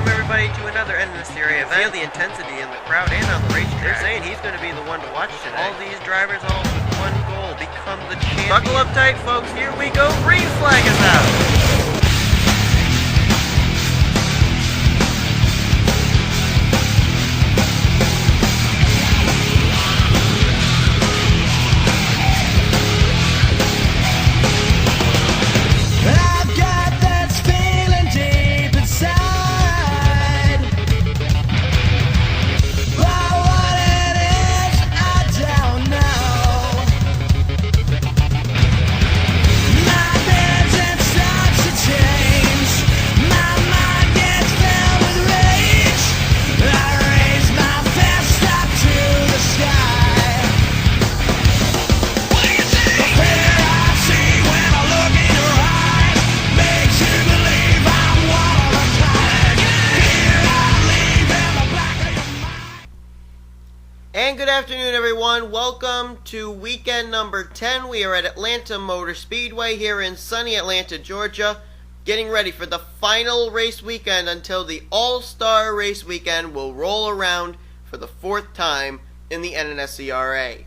Welcome everybody to another NNSCRA event. Feel the intensity in the crowd and on the racetrack. They're saying he's going to be the one to watch today. All these drivers all with one goal, become the champion. Buckle up tight, folks. Here we go. Green flag is out. And good afternoon, everyone. Welcome to weekend number 10. We are at Atlanta Motor Speedway here in sunny Atlanta, Georgia, getting ready for the final race weekend until the All-Star race weekend will roll around for the fourth time in the NNSCRA.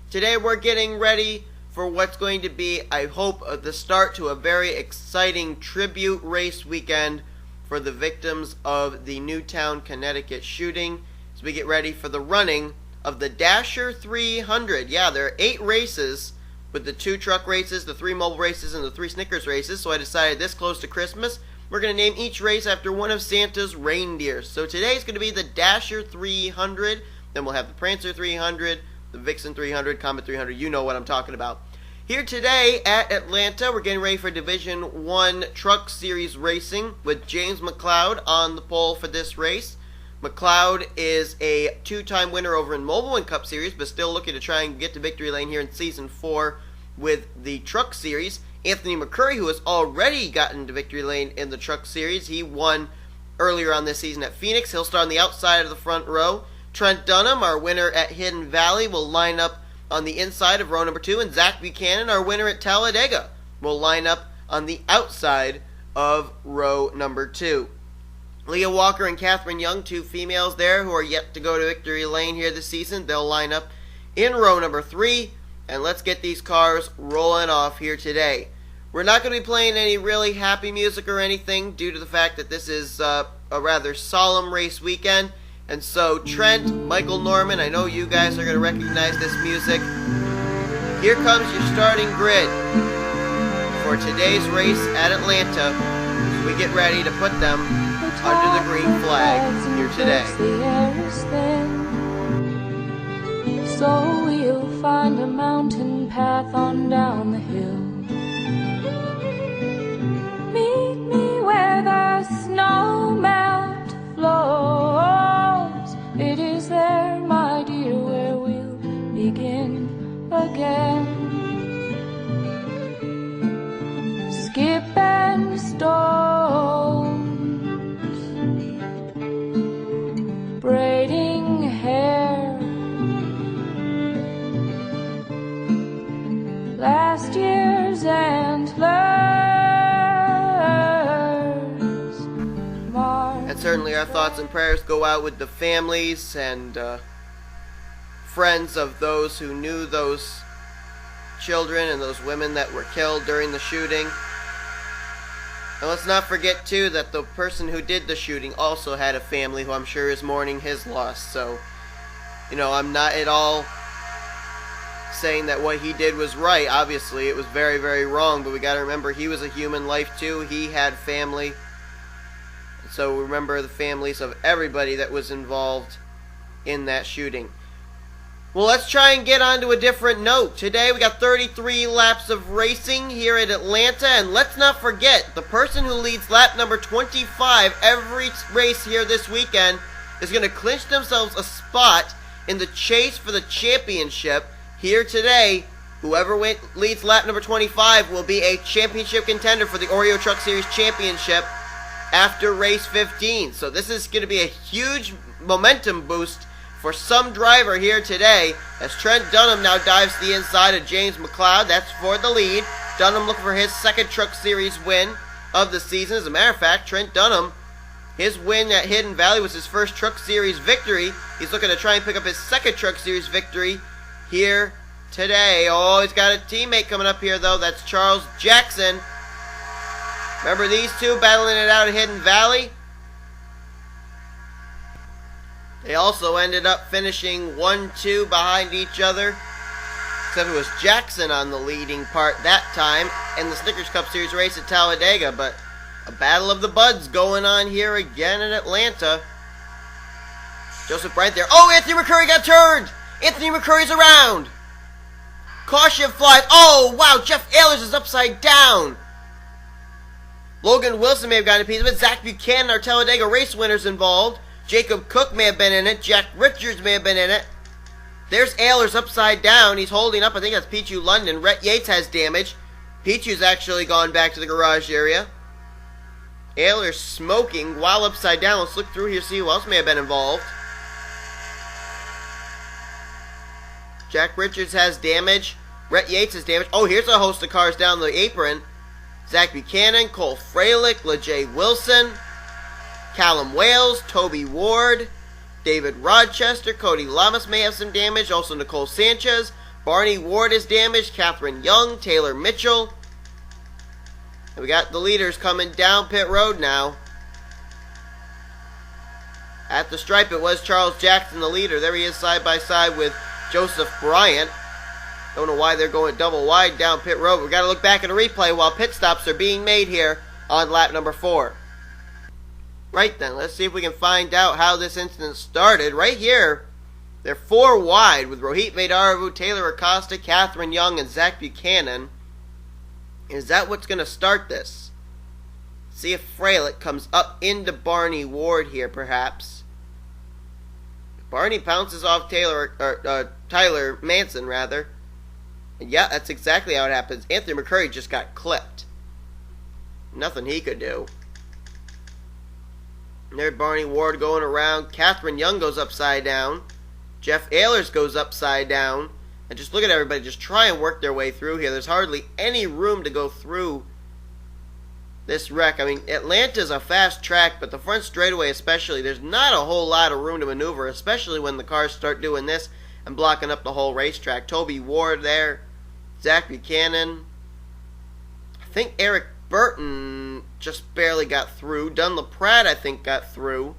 Today we're getting ready for what's going to be, I hope, the start to a very exciting tribute race weekend for the victims of the Newtown, Connecticut shooting as we get ready for the running of the Dasher 300. Yeah, there are 8 races with the 2 truck races, the 3 mobile races, and the 3 Snickers races. So I decided this close to Christmas, we're going to name each race after one of Santa's reindeers. So today's going to be the Dasher 300. Then we'll have the Prancer 300, the Vixen 300, Comet 300. You know what I'm talking about. Here today at Atlanta, we're getting ready for Division 1 Truck Series racing with James McCloud on the pole for this race. McCloud is a 2-time winner over in Mobile One Cup Series, but still looking to try and get to victory lane here in Season 4 with the Truck Series. Anthony McCurry, who has already gotten to victory lane in the Truck Series. He won earlier on this season at Phoenix. He'll start on the outside of the front row. Trent Dunham, our winner at Hidden Valley, will line up on the inside of row number 2. And Zach Buchanan, our winner at Talladega, will line up on the outside of row number 2. Leah Walker and Catherine Young, 2 females there who are yet to go to victory lane here this season. They'll line up in row number 3, and let's get these cars rolling off here today. We're not going to be playing any really happy music or anything due to the fact that this is a rather solemn race weekend. And so Trent, Michael Norman, I know you guys are going to recognize this music. Here comes your starting grid for today's race at Atlanta. We get ready to put them under the green flag here today. So we'll find a mountain path on down the hill. Meet me where the snow melt flows. It is there, my dear, where we'll begin again. Skip and stone, braiding hair, last year's antlers. And certainly our thoughts and prayers go out with the families and friends of those who knew those children and those women that were killed during the shooting. And let's not forget, too, that the person who did the shooting also had a family who I'm sure is mourning his loss. So, you know, I'm not at all saying that what he did was right. Obviously, it was very, very wrong. But we got to remember, he was a human life, too. He had family. So remember the families of everybody that was involved in that shooting. Well, let's try and get on to a different note. Today we got 33 laps of racing here at Atlanta, and let's not forget, the person who leads lap number 25 every race here this weekend is going to clinch themselves a spot in the chase for the championship here today. Whoever leads lap number 25 will be a championship contender for the Oreo Truck Series Championship after race 15. So this is going to be a huge momentum boost for some driver here today, as Trent Dunham now dives to the inside of James McCloud. That's for the lead. Dunham looking for his second Truck Series win of the season. As a matter of fact, Trent Dunham His win at Hidden Valley was his first Truck Series victory. He's looking to try and pick up his second Truck Series victory here today. Oh, he's got a teammate coming up here, though. That's Charles Jackson. Remember these two battling it out at Hidden Valley? They also ended up finishing 1-2 behind each other. Except it was Jackson on the leading part that time in the Snickers Cup Series race at Talladega. But a battle of the buds going on here again in Atlanta. Joseph Bryant there. Oh, Anthony McCurry got turned! Anthony McCurry's around! Caution flies. Oh, wow, Jeff Ehlers is upside down. Logan Wilson may have gotten a piece of it. Zach Buchanan, our Talladega race winners, involved. Jacob Cook may have been in it. Jack Richards may have been in it. There's Ehlers upside down. He's holding up. I think that's Pichu London. Rhett Yates has damage. Pichu's actually gone back to the garage area. Ehlers smoking while upside down. Let's look through here, see who else may have been involved. Jack Richards has damage. Rhett Yates has damage. Oh, here's a host of cars down the apron. Zach Buchanan, Cole Fralick, LaJay Wilson, Callum Wales, Toby Ward, David Rochester, Cody Llamas may have some damage. Also Nicole Sanchez. Barney Ward is damaged. Catherine Young, Taylor Mitchell. And we got the leaders coming down pit road now. At the stripe, it was Charles Jackson, the leader. There he is side by side with Joseph Bryant. Don't know why they're going double wide down pit road. We've got to look back at a replay while pit stops are being made here on lap number 4. Right then, let's see if we can find out how this incident started. Right here, they're 4 wide with Rohit Vadarevu, Taylor Acosta, Catherine Young, and Zach Buchanan. Is that what's going to start this? See if Fralick comes up into Barney Ward here, perhaps. Barney pounces off Tyler Manson, rather. And yeah, that's exactly how it happens. Anthony McCurry just got clipped. Nothing he could do. And there's Barney Ward going around. Catherine Young goes upside down. Jeff Ehlers goes upside down. And just look at everybody just try and work their way through here. There's hardly any room to go through this wreck. I mean, Atlanta's a fast track, but the front straightaway especially, there's not a whole lot of room to maneuver, especially when the cars start doing this and blocking up the whole racetrack. Toby Ward there. Zach Buchanan. I think Eric Burton just barely got through. LaPradd, I think, got through.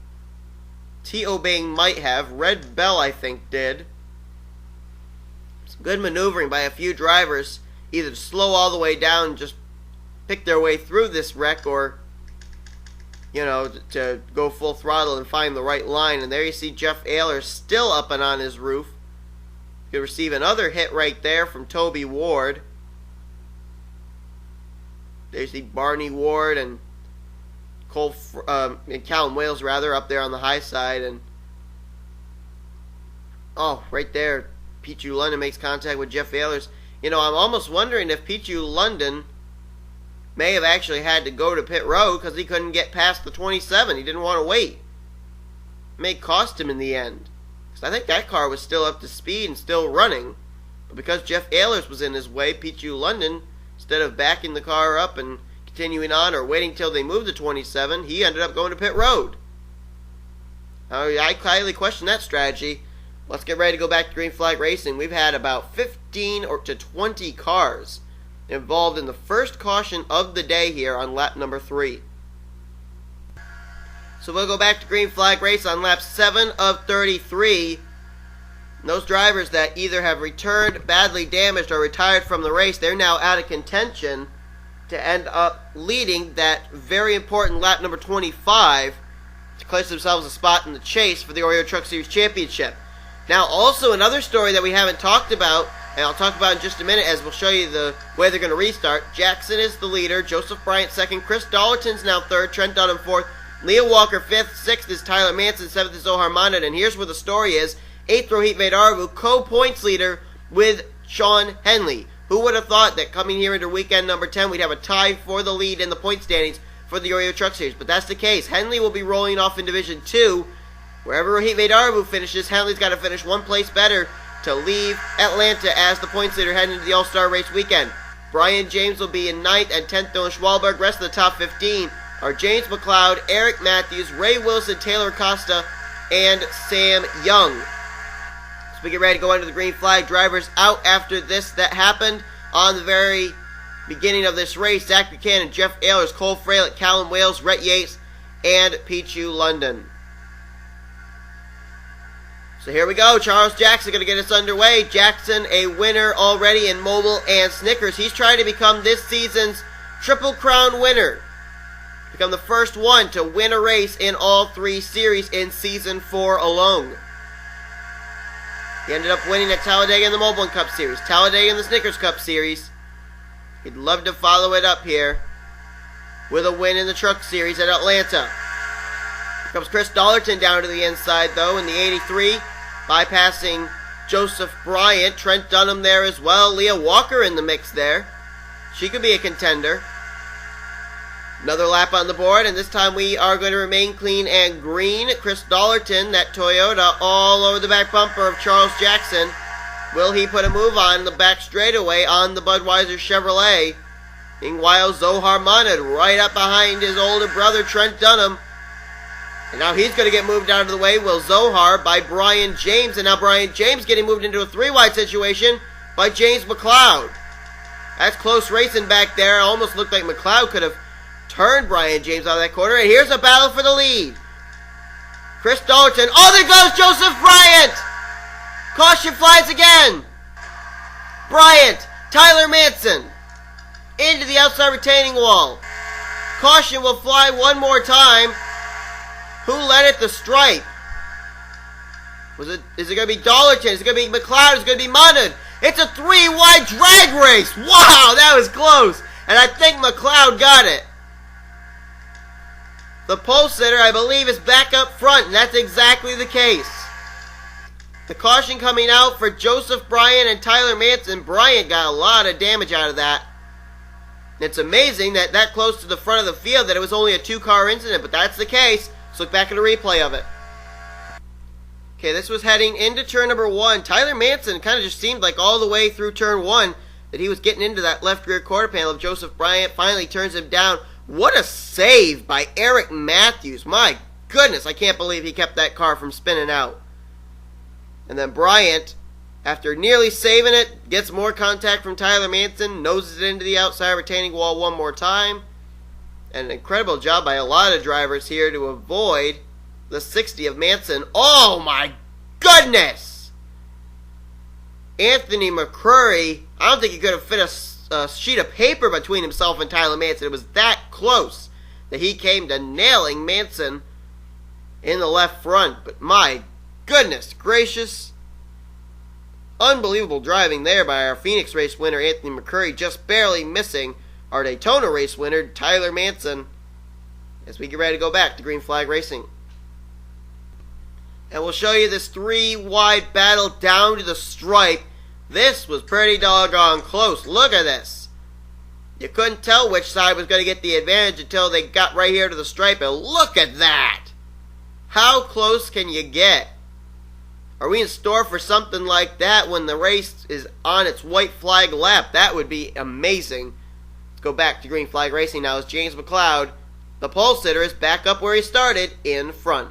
T.O. Bayne might have. Red Belle, I think, did. Some good maneuvering by a few drivers, either to slow all the way down and just pick their way through this wreck, or, you know, to go full throttle and find the right line. And there you see Jeff Ehlers still up and on his roof. Could receive another hit right there from Toby Ward. There's the Barney Ward and and Callum Wales, rather, up there on the high side. And oh, right there, Pichu London makes contact with Jeff Ehlers. You know, I'm almost wondering if Pichu London may have actually had to go to pit road because he couldn't get past the 27. He didn't want to wait. It may cost him in the end. I think that car was still up to speed and still running. But because Jeff Ehlers was in his way, Pichu London, instead of backing the car up and continuing on or waiting till they moved to 27, he ended up going to pit road. I highly question that strategy. Let's get ready to go back to green flag racing. We've had about 15 to 20 cars involved in the first caution of the day here on lap number 3. So we'll go back to green flag race on lap 7 of 33. And those drivers that either have returned badly damaged or retired from the race, they're now out of contention to end up leading that very important lap number 25 to clinch themselves a spot in the chase for the Oreo Truck Series Championship. Now, also another story that we haven't talked about, and I'll talk about in just a minute as we'll show you the way they're going to restart. Jackson is the leader, Joseph Bryant second, Chris Dollerton's now third, Trent Dunham fourth, Leo Walker 5th, 6th is Tyler Manson, 7th is Zohar Mahnud, and here's where the story is. 8th, Rohit Vadarevu, co-points leader with Sean Henley. Who would have thought that coming here into weekend number 10, we'd have a tie for the lead in the point standings for the Oreo Truck Series. But that's the case. Henley will be rolling off in Division 2. Wherever Rohit Vadarevu finishes, Henley's got to finish one place better to leave Atlanta as the points leader heading into the All-Star race weekend. Brian James will be in 9th and 10th, Dylan Schwallenberg. Rest of the top 15 are James McCloud, Eric Matthews, Ray Wilson, Taylor Acosta, and Sam Young. So we get ready to go under the green flag. Drivers out after this that happened on the very beginning of this race. Zach Buchanan, Jeff Ehlers, Cole Fralick, Callum Wales, Rhett Yates, and Pichu London. So here we go. Charles Jackson going to get us underway. Jackson, a winner already in Mobile and Snickers. He's trying to become this season's Triple Crown winner. Become the first one to win a race in all 3 series in Season 4 alone. He ended up winning at Talladega in the Mobile and Cup Series, Talladega in the Snickers Cup Series. He'd love to follow it up here with a win in the Truck Series at Atlanta. Here comes Chris Dollerton down to the inside, though, in the 83, bypassing Joseph Bryant. Trent Dunham there as well. Leah Walker in the mix there. She could be a contender. Another lap on the board, and this time we are going to remain clean and green. Chris Dollerton, that Toyota, all over the back bumper of Charles Jackson. Will he put a move on the back straightaway on the Budweiser Chevrolet? Meanwhile, Zohar Mahnud right up behind his older brother, Trent Dunham. And now he's going to get moved out of the way. Will Zohar by Brian James. And now Brian James getting moved into a 3-wide situation by James McCloud. That's close racing back there. It almost looked like McCloud could have turned Brian James out of that corner. And here's a battle for the lead. Chris Dollerton. Oh, there goes Joseph Bryant. Caution flies again. Bryant. Tyler Manson. Into the outside retaining wall. Caution will fly one more time. Who led it? The stripe. Is it going to be Dollerton? Is it going to be McCloud? Is it going to be Mahnud? It's a 3-wide drag race. Wow, that was close. And I think McCloud got it. The pole sitter, I believe, is back up front, and that's exactly the case. The caution coming out for Joseph Bryant and Tyler Manson. Bryant got a lot of damage out of that. It's amazing that close to the front of the field that it was only a 2-car incident, but that's the case. Let's look back at a replay of it. Okay, this was heading into turn number 1. Tyler Manson kind of just seemed like all the way through turn 1 that he was getting into that left rear quarter panel of Joseph Bryant. Finally turns him down. What a save by Eric Matthews. My goodness, I can't believe he kept that car from spinning out. And then Bryant, after nearly saving it, gets more contact from Tyler Manson, noses it into the outside retaining wall one more time. And an incredible job by a lot of drivers here to avoid the 60 of Manson. Oh my goodness! Anthony McCrory, I don't think he could have fit a sheet of paper between himself and Tyler Manson. It was that close that he came to nailing Manson in the left front. But my goodness gracious. Unbelievable driving there by our Phoenix race winner, Anthony McCrory, just barely missing our Daytona race winner, Tyler Manson, as we get ready to go back to green flag racing. And we'll show you this 3-wide battle down to the stripe. This was pretty doggone close. Look at this. You couldn't tell which side was going to get the advantage until they got right here to the stripe. And look at that. How close can you get? Are we in store for something like that when the race is on its white flag lap? That would be amazing. Let's go back to green flag racing now as James McCloud, the pole sitter, is back up where he started in front.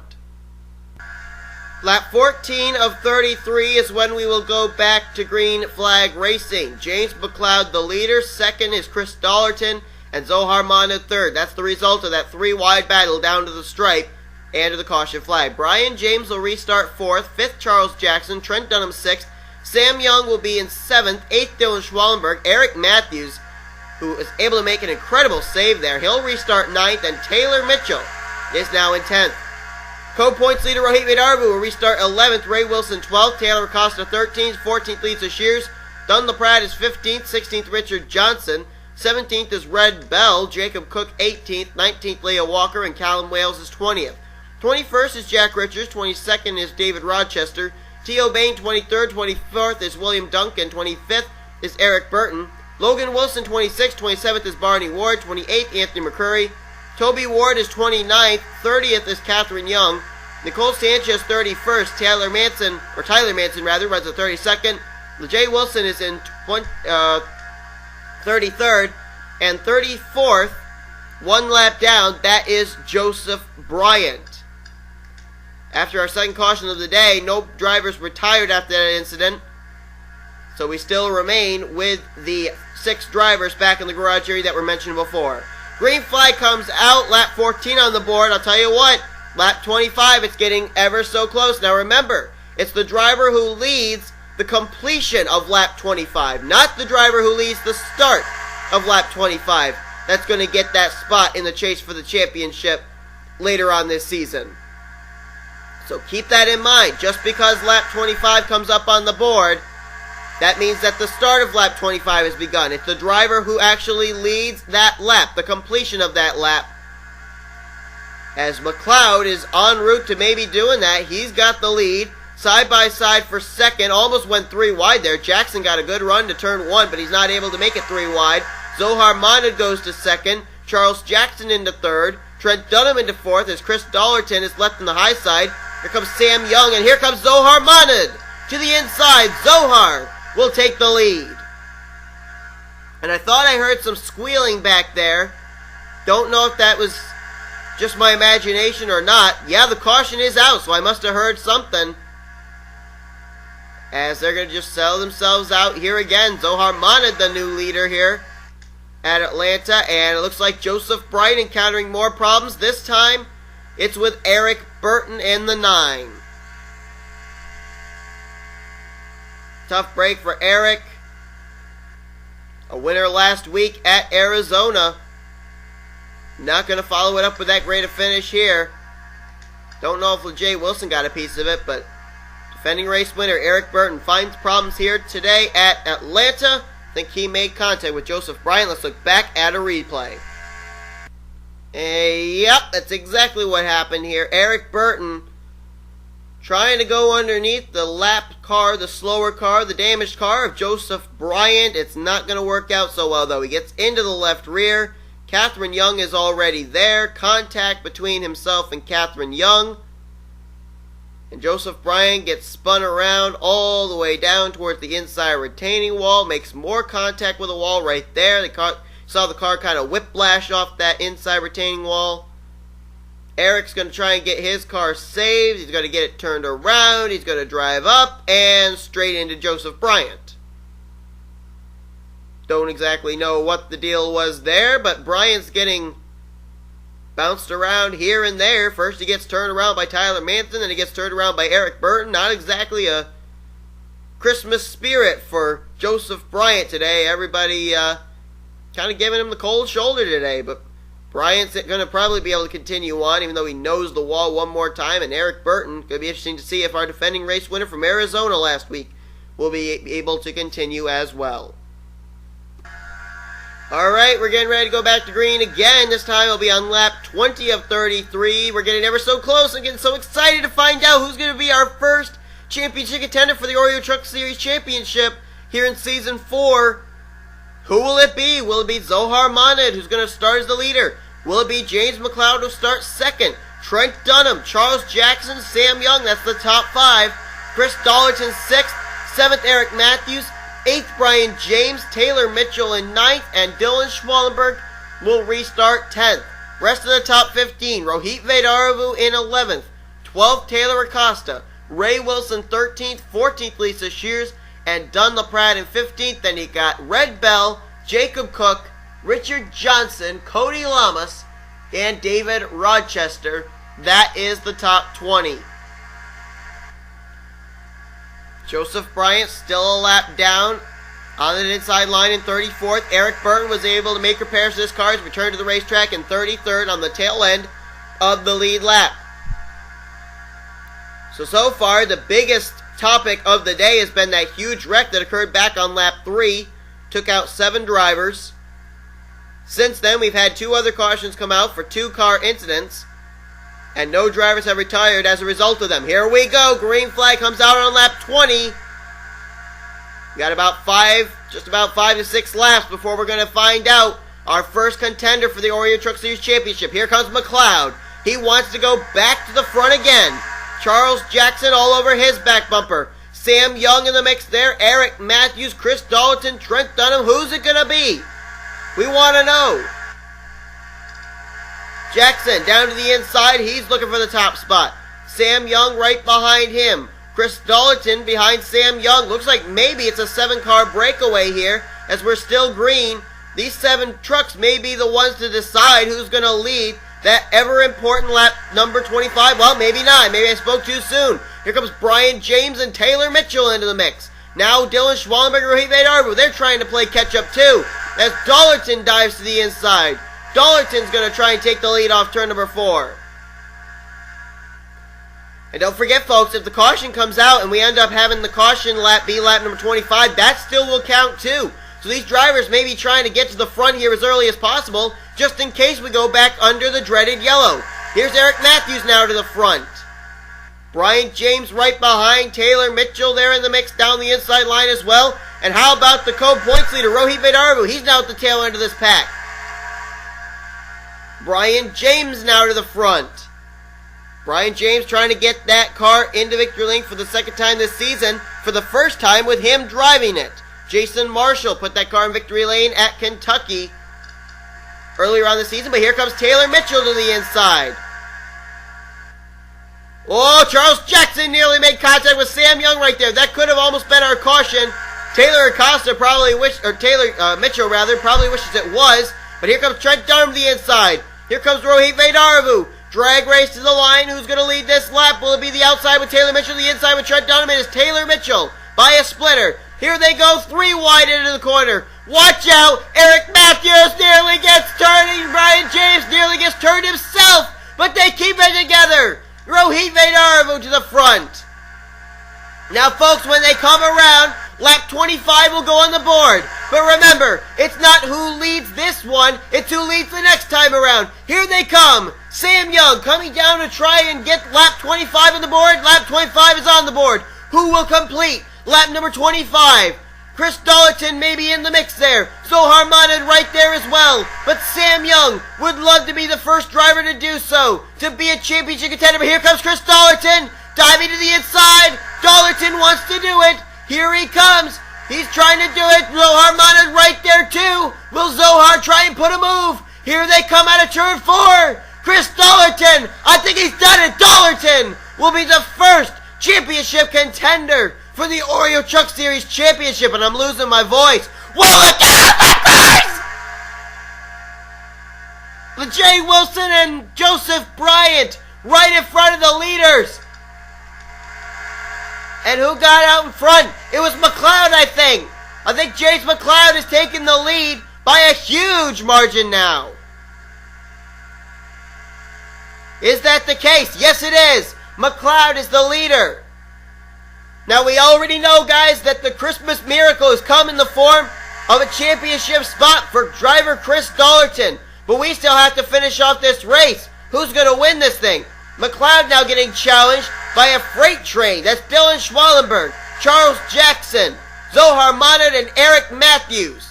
Lap 14 of 33 is when we will go back to green flag racing. James McCloud the leader, second is Chris Dollerton, and Zohar Mahnud third. That's the result of that 3-wide battle down to the stripe and to the caution flag. Brian James will restart fourth, fifth Charles Jackson, Trent Dunham sixth, Sam Young will be in seventh, eighth Dylan Schwallenberg, Eric Matthews, who is able to make an incredible save there, he'll restart ninth, and Taylor Mitchell is now in 10th. Co-points leader Rohit Vadarevu will restart 11th, Ray Wilson 12th, Taylor Acosta 13th, 14th leads to Shears, LaPradd is 15th, 16th Richard Johnson, 17th is Red Belle, Jacob Cook 18th, 19th Leah Walker, and Callum Wales is 20th. 21st is Jack Richards, 22nd is David Rochester, T.O. Bayne 23rd, 24th is William Duncan, 25th is Eric Burton, Logan Wilson 26th, 27th is Barney Ward, 28th Anthony McCrory, Toby Ward is 29th, 30th is Catherine Young, Nicole Sanchez 31st, Tyler Manson runs at 32nd, LeJay Wilson is in 33rd, and 34th 1 lap down, that is Joseph Bryant. After our second caution of the day, no drivers retired after that incident. So we still remain with the 6 drivers back in the garage area that were mentioned before. Green flag comes out, lap 14 on the board. I'll tell you what, lap 25, it's getting ever so close. Now remember, it's the driver who leads the completion of lap 25, not the driver who leads the start of lap 25. That's going to get that spot in the chase for the championship later on this season. So keep that in mind. Just because lap 25 comes up on the board, that means that the start of lap 25 has begun. It's the driver who actually leads that lap, the completion of that lap. As McCloud is en route to maybe doing that, he's got the lead. Side by side for second, almost went 3 wide there. Jackson got a good run to turn 1, but he's not able to make it 3 wide. Zohar Mahnud goes to second. Charles Jackson into third. Trent Dunham into fourth as Chris Dollarton is left on the high side. Here comes Sam Young, and here comes Zohar Mahnud to the inside. Zohar will take the lead. And I thought I heard some squealing back there. Don't know if that was just my imagination or not. Yeah, the caution is out, so I must have heard something. As they're going to just sell themselves out here again. Zohar Mahnud, the new leader here at Atlanta. And it looks like Joseph Bryant encountering more problems. This time, it's with Eric Burton in the 9. Tough break for Eric. A winner last week at Arizona. Not going to follow it up with that great a finish here. Don't know if LeJay Wilson got a piece of it, but defending race winner Eric Burton finds problems here today at Atlanta. I think he made contact with Joseph Bryant. Let's look back at a replay. Yep, that's exactly what happened here. Eric Burton trying to go underneath the lapped car, the slower car, the damaged car of Joseph Bryant. It's not going to work out so well, though. He gets into the left rear. Catherine Young is already there. Contact between himself and Catherine Young. And Joseph Bryant gets spun around all the way down towards the inside retaining wall. Makes more contact with the wall right there. Saw the car kind of whiplash off that inside retaining wall. Eric's going to try and get his car saved. He's going to get it turned around. He's going to drive up and straight into Joseph Bryant. Don't exactly know what the deal was there, but Bryant's getting bounced around here and there. First he gets turned around by Tyler Manson, then he gets turned around by Eric Burton. Not exactly a Christmas spirit for Joseph Bryant today. Everybody kind of giving him the cold shoulder today, but Bryant's going to probably be able to continue on, even though he knows the wall one more time. And Eric Burton, going to be interesting to see if our defending race winner from Arizona last week will be able to continue as well. Alright, we're getting ready to go back to green again. This time it'll be on lap 20 of 33. We're getting ever so close. I'm getting so excited to find out who's going to be our first championship contender for the Oreo Truck Series Championship here in Season 4. Who will it be? Will it be Zohar Mahnud, who's going to start as the leader? Will it be James McCloud, who starts second? Trent Dunham, Charles Jackson, Sam Young, that's the top 5. Chris Dollarton 6th, 7th Eric Matthews, 8th Brian James, Taylor Mitchell in 9th, and Dylan Schwallenberg will restart 10th. Rest of the top 15, Rohit Vadarevu in 11th, 12th Taylor Acosta, Ray Wilson 13th, 14th Lisa Shears, and LaPradd in 15th. Then he got Red Belle, Jacob Cook, Richard Johnson, Cody Llamas, and David Rochester. That is the top 20. Joseph Bryant still a lap down on the inside line in 34th. Eric Burton was able to make repairs to his car. He's returned to the racetrack in 33rd on the tail end of the lead lap. So far, the biggest topic of the day has been that huge wreck that occurred back on lap 3. Took out 7 drivers. Since then, we've had 2 other cautions come out for 2 car incidents, and no drivers have retired as a result of them. Here we go. Green flag comes out on lap 20. We got just about 5 to 6 laps before we're going to find out our first contender for the Oreo Truck Series Championship. Here comes McCloud. He wants to go back to the front again. Charles Jackson all over his back bumper. Sam Young in the mix there. Eric Matthews, Chris Dollarton, Trent Dunham. Who's it going to be? We want to know. Jackson down to the inside. He's looking for the top spot. Sam Young right behind him. Chris Dollerton behind Sam Young. Looks like maybe it's a 7-car breakaway here as we're still green. These 7 trucks may be the ones to decide who's going to lead that ever-important lap number 25. Well, maybe not. Maybe I spoke too soon. Here comes Brian James and Taylor Mitchell into the mix. Now Dylan Schwallenberg and Vadarevu, they're trying to play catch-up too. As Dollerton dives to the inside. Dollerton's going to try and take the lead off turn number 4. And don't forget, folks, if the caution comes out and we end up having the caution lap be lap number 25, that still will count too. So these drivers may be trying to get to the front here as early as possible, just in case we go back under the dreaded yellow. Here's Eric Matthews now to the front. Brian James right behind. Taylor Mitchell there in the mix down the inside line as well. And how about the co-points leader, Rohit Vadarevu? He's now at the tail end of this pack. Brian James now to the front. Brian James trying to get that car into victory lane for the second time this season, for the first time with him driving it. Jason Marshall put that car in victory lane at Kentucky earlier on the season, but here comes Taylor Mitchell to the inside. Oh, Charles Jackson nearly made contact with Sam Young right there. That could have almost been our caution. Taylor Acosta probably Mitchell probably wishes it was, but here comes Trent Dunham to the inside. Here comes Rohit Vadarevu. Drag race to the line. Who's going to lead this lap? Will it be the outside with Taylor Mitchell, the inside with Trent Dunham? It is Taylor Mitchell by a splitter. Here they go, 3 wide into the corner. Watch out! Eric Matthews nearly gets turned. Brian James nearly gets turned himself, but they keep it together. Rohit Vadarevu to the front. Now, folks, when they come around, lap 25 will go on the board. But remember, it's not who leads this one, it's who leads the next time around. Here they come. Sam Young coming down to try and get lap 25 on the board. Lap 25 is on the board. Who will complete lap number 25? Chris Dollerton may be in the mix there. Zohar Mahnud right there as well. But Sam Young would love to be the first driver to do so, to be a championship contender. But here comes Chris Dollerton, diving to the inside. Dollerton wants to do it. Here he comes. He's trying to do it. Zohar Mahnud right there too. Will Zohar try and put a move? Here they come out of turn 4. Chris Dollerton, I think he's done it. Dollerton will be the first championship contender for the Oreo Truck Series Championship, and I'm losing my voice. Whoa, look at the Jay Wilson and Joseph Bryant right in front of the leaders. And who got out in front? It was McCloud, I think. I think James McCloud is taking the lead by a huge margin now. Is that the case? Yes, it is. McCloud is the leader. Now, we already know, guys, that the Christmas miracle has come in the form of a championship spot for driver Chris Dollerton. But we still have to finish off this race. Who's going to win this thing? McCloud now getting challenged by a freight train. That's Dylan Schwallenberg, Charles Jackson, Zohar Mahnud, and Eric Matthews.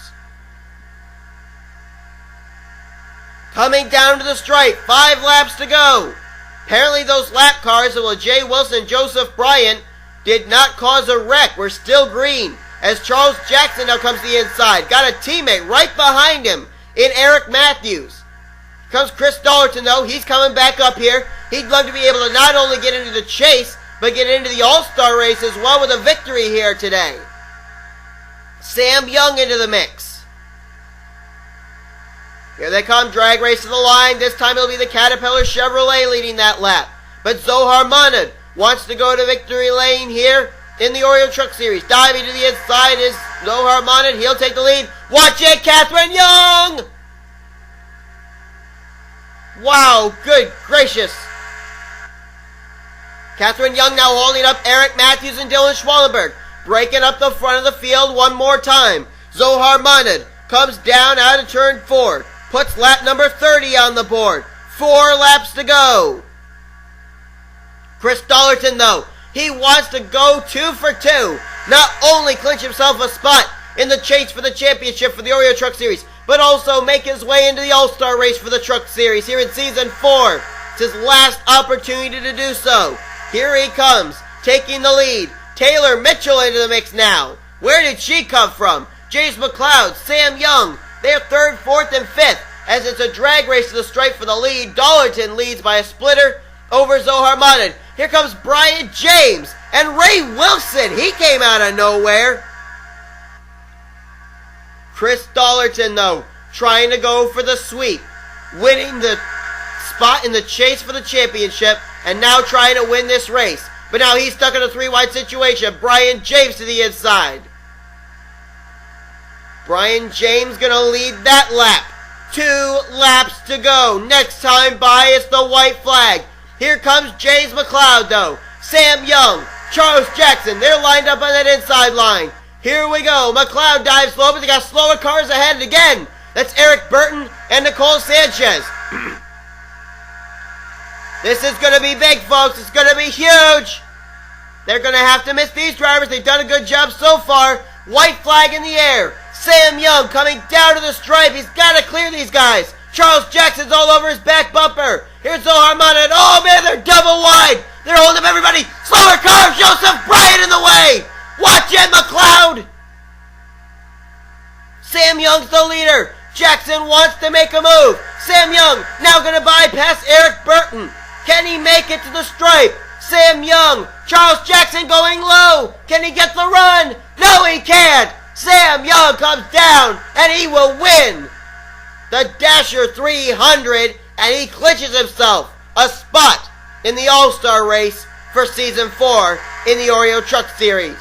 Coming down to the stripe, 5 laps to go. Apparently those lap cars of Jay Wilson and Joseph Bryant did not cause a wreck. We're still green as Charles Jackson now comes to the inside. Got a teammate right behind him in Eric Matthews. Comes Chris Dollerton, though. He's coming back up here. He'd love to be able to not only get into the chase, but get into the All-Star race as well with a victory here today. Sam Young into the mix. Here they come, drag race to the line. This time it'll be the Caterpillar Chevrolet leading that lap. But Zohar Mahnud wants to go to victory lane here in the Oreo Truck Series. Diving to the inside is Zohar Mahnud. He'll take the lead. Watch it, Catherine Young! Wow, good gracious. Catherine Young now holding up Eric Matthews and Dylan Schwallenberg. Breaking up the front of the field one more time. Zohar Mahnud comes down out of turn 4. Puts lap number 30 on the board. 4 laps to go. Chris Dollerton, though, he wants to go 2 for 2. Not only clinch himself a spot in the chase for the championship for the Oreo Truck Series, but also make his way into the All-Star race for the Truck Series here in Season 4. It's his last opportunity to do so. Here he comes, taking the lead. Taylor Mitchell into the mix now. Where did she come from? James McCloud, Sam Young. They're 3rd, 4th, and 5th. as it's a drag race to the stripe for the lead. Dollarton leads by a splitter over Zohar Mahnud. Here comes Bryant James and Ray Wilson. He came out of nowhere. Chris Dollarton, though, trying to go for the sweep, winning the spot in the chase for the championship, and now trying to win this race. But now he's stuck in a 3-wide situation. Bryant James to the inside. Bryant James going to lead that lap. 2 laps to go. Next time by, it's the white flag. Here comes James McCloud, though. Sam Young, Charles Jackson, they're lined up on that inside line. Here we go. McCloud dives low, but they got slower cars ahead again. That's Eric Burton and Nicole Sanchez. This is going to be big, folks. It's going to be huge. They're going to have to miss these drivers. They've done a good job so far. White flag in the air. Sam Young coming down to the stripe. He's got to clear these guys. Charles Jackson's all over his back bumper. Here's Zohar Mahnud. Oh, man, they're double wide. They're holding up everybody. Slower cars. Joseph Bryant in the way. Watch it, McCloud. Sam Young's the leader. Jackson wants to make a move. Sam Young now going to bypass Eric Burton. Can he make it to the stripe? Sam Young. Charles Jackson going low. Can he get the run? No, he can't. Sam Young comes down, and he will win the Dasher 300, and he clinches himself a spot in the All-Star race for Season 4 in the Oreo Truck Series.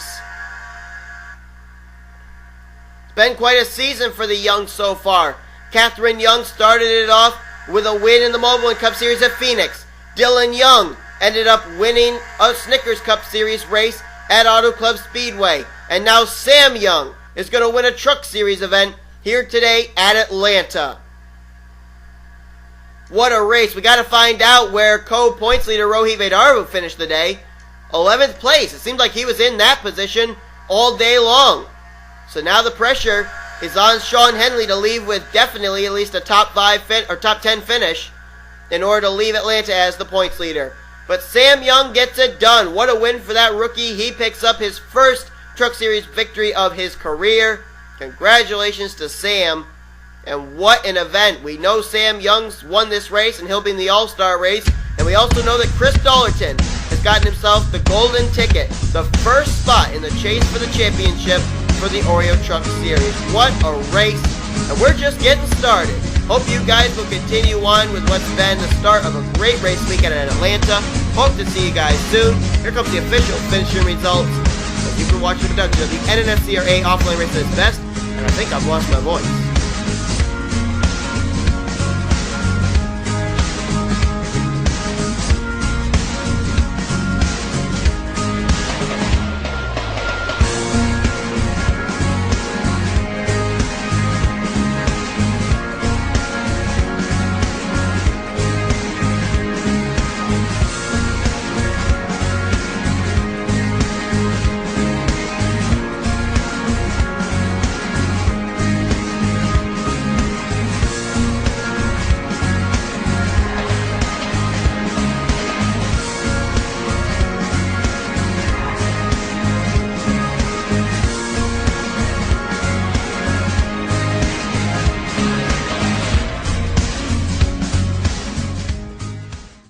It's been quite a season for the Youngs so far. Catherine Young started it off with a win in the Mobile Cup Series at Phoenix. Dylan Young ended up winning a Snickers Cup Series race at Auto Club Speedway. And now Sam Young is going to win a Truck Series event here today at Atlanta. What a race. We got to find out where co-points leader Rohit Vadarevu finished the day. 11th place. It seemed like he was in that position all day long. So now the pressure is on Sean Henley to leave with definitely at least a top 10 finish in order to leave Atlanta as the points leader. But Sam Young gets it done. What a win for that rookie. He picks up his first Truck Series victory of his career. Congratulations to Sam. And what an event. We know Sam Young's won this race and he'll be in the All-Star race. And we also know that Chris Dollarton has gotten himself the golden ticket, the first spot in the chase for the championship for the Oreo Truck Series. What a race. And we're just getting started. Hope you guys will continue on with what's been the start of a great race weekend in Atlanta. Hope to see you guys soon. Here comes the official finishing results. As you've been watching the production of the NNSCRA offline race at its best. And I think I've lost my voice.